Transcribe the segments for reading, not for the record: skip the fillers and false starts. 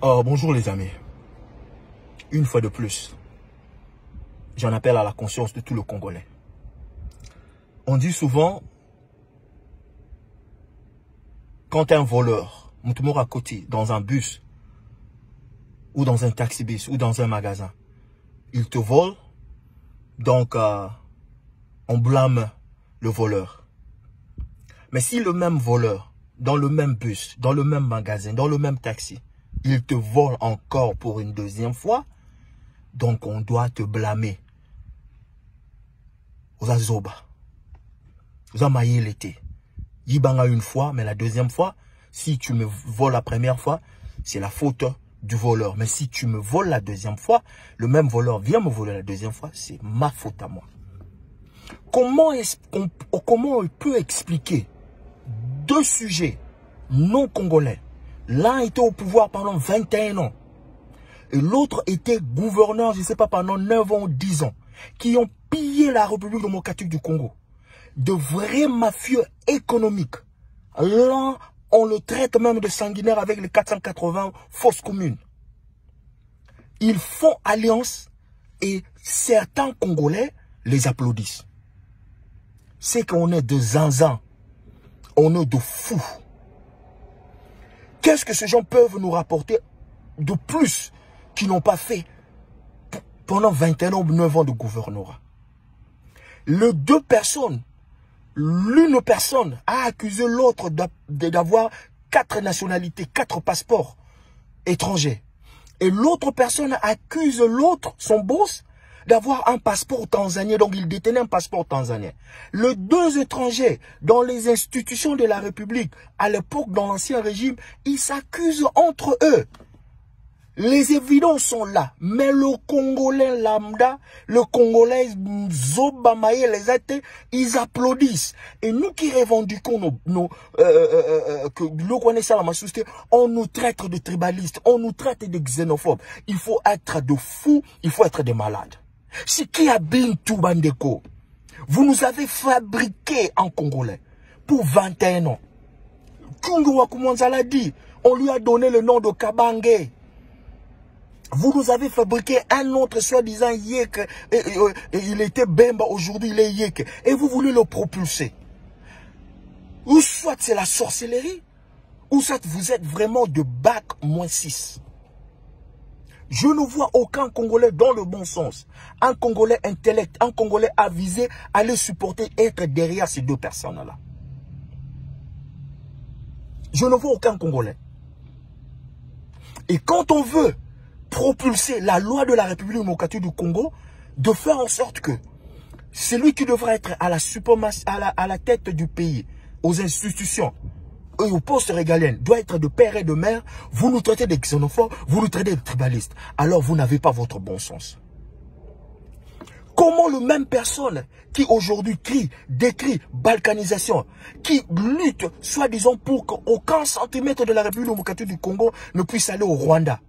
Bonjour les amis. Une fois de plus, j'en appelle à la conscience de tout le Congolais. On dit souvent, quand un voleur, Moutoumor à côté, dans un bus, ou dans un taxi-bus, ou dans un magasin, il te vole, donc on blâme le voleur. Mais si le même voleur, dans le même bus, dans le même magasin, dans le même taxi, il te vole encore pour une deuxième fois, donc on doit te blâmer. Vous avez zoba. Vous avez maillé l'été. Yibanga une fois, mais la deuxième fois, si tu me voles la première fois, c'est la faute du voleur. Mais si tu me voles la deuxième fois, le même voleur vient me voler la deuxième fois, c'est ma faute à moi. Comment on peut expliquer deux sujets non congolais? L'un était au pouvoir pendant 21 ans. Et l'autre était gouverneur, je ne sais pas, pendant 9 ans ou 10 ans. Qui ont pillé la République démocratique du Congo. De vrais mafieux économiques. L'un, on le traite même de sanguinaire avec les 480 fausses communes. Ils font alliance et certains Congolais les applaudissent. C'est qu'on est de zinzin. On est de fous. Qu'est-ce que ces gens peuvent nous rapporter de plus qu'ils n'ont pas fait pendant 21 ans ou 9 ans de gouvernorat? Les deux personnes, l'une personne a accusé l'autre d'avoir 4 nationalités, 4 passeports étrangers. Et l'autre personne accuse l'autre, son boss, d'avoir un passeport tanzanien. Donc il détenait un passeport tanzanien. Les deux étrangers dans les institutions de la République, à l'époque dans l'ancien régime, ils s'accusent entre eux. Les évidences sont là. Mais le Congolais lambda, le Congolais Zobamaye, les athées, ils applaudissent. Et nous qui revendiquons que nous connaissons la société, on nous traite de tribalistes, on nous traite de xénophobes. Il faut être de fous, il faut être des malades. Si qui a Bintou Bandeko, vous nous avez fabriqué en Congolais pour 21 ans. Kungu Wakumanzala dit, on lui a donné le nom de Kabangé. Vous nous avez fabriqué un autre soi-disant Yek. Il était Bemba, aujourd'hui il est Yek. Et vous voulez le propulser. Ou soit c'est la sorcellerie, ou soit vous êtes vraiment de bac -6. Je ne vois aucun Congolais dans le bon sens. Un Congolais intellect, un Congolais avisé à les supporter, être derrière ces deux personnes-là. Je ne vois aucun Congolais. Et quand on veut propulser la loi de la République démocratique du Congo, de faire en sorte que celui qui devrait être à la tête du pays, aux institutions, et aux postes régaliennes, doit être de père et de mère, vous nous traitez de xénophobes, vous nous traitez de tribalistes. Alors vous n'avez pas votre bon sens. Comment le même personne qui aujourd'hui décrit balkanisation, qui lutte, soi-disant, pour qu'aucun centimètre de la République démocratique du Congo ne puisse aller au Rwanda.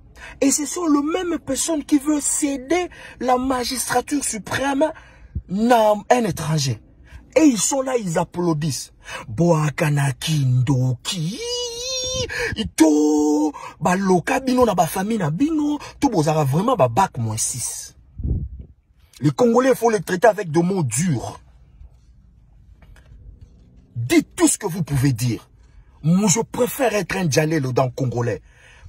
Et ce sont les mêmes personnes qui veulent céder la magistrature suprême à un étranger. Et ils sont là, ils applaudissent. Boakanaki ndoki. Ito. Baloka bino na ba famille na bino. Tout bozara vraiment ba bac -6. Les Congolais, il faut les traiter avec de mots durs. Dites tout ce que vous pouvez dire. Moi, je préfère être un djalelo dans le Congolais,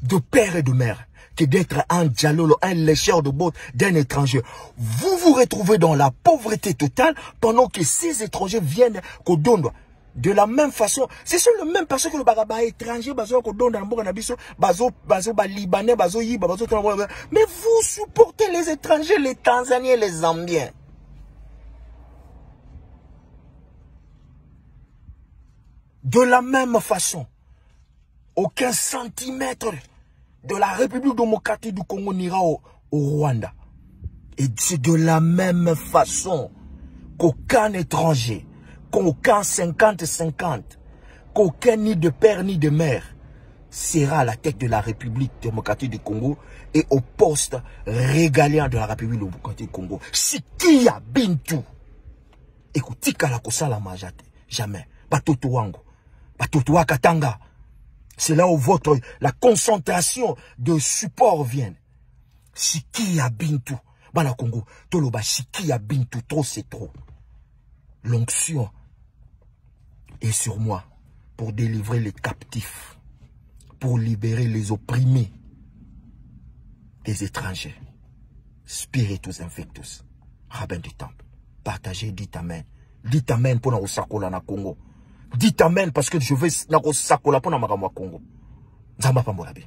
de père et de mère, que d'être un djalolo, un lécheur de botte d'un étranger. Vous vous retrouvez dans la pauvreté totale pendant que ces étrangers viennent qu'au Dondo. De la même façon, c'est sur le même personne que le baraba étranger, bazo Dondo, bazo libanais, bazo yiba, bazo. Mais vous supportez les étrangers, les Tanzaniens, les Zambiens. De la même façon, aucun centimètre de la République démocratique du Congo n'ira au Rwanda. Et c'est de la même façon qu'aucun étranger, qu'aucun 50-50, qu'aucun ni de père ni de mère sera à la tête de la République démocratique du Congo et au poste régalien de la République démocratique du Congo. Si qui a Bintou, écoute, tika la kosala majate, jamais. Batoto wango, batoto wakatanga. C'est là où la concentration de support vient. Siki ya bintu. Bana Congo. Toloba siki ya bintu. Trop c'est trop. L'onction est sur moi pour délivrer les captifs. Pour libérer les opprimés des étrangers. Spiritus infectus. Rabbin du temple. Partagez, dites amen. Dites amen pour na sakola na Congo. Dites amen parce que je vais na sakola pour na makamwa Congo. Zamba pambola bien.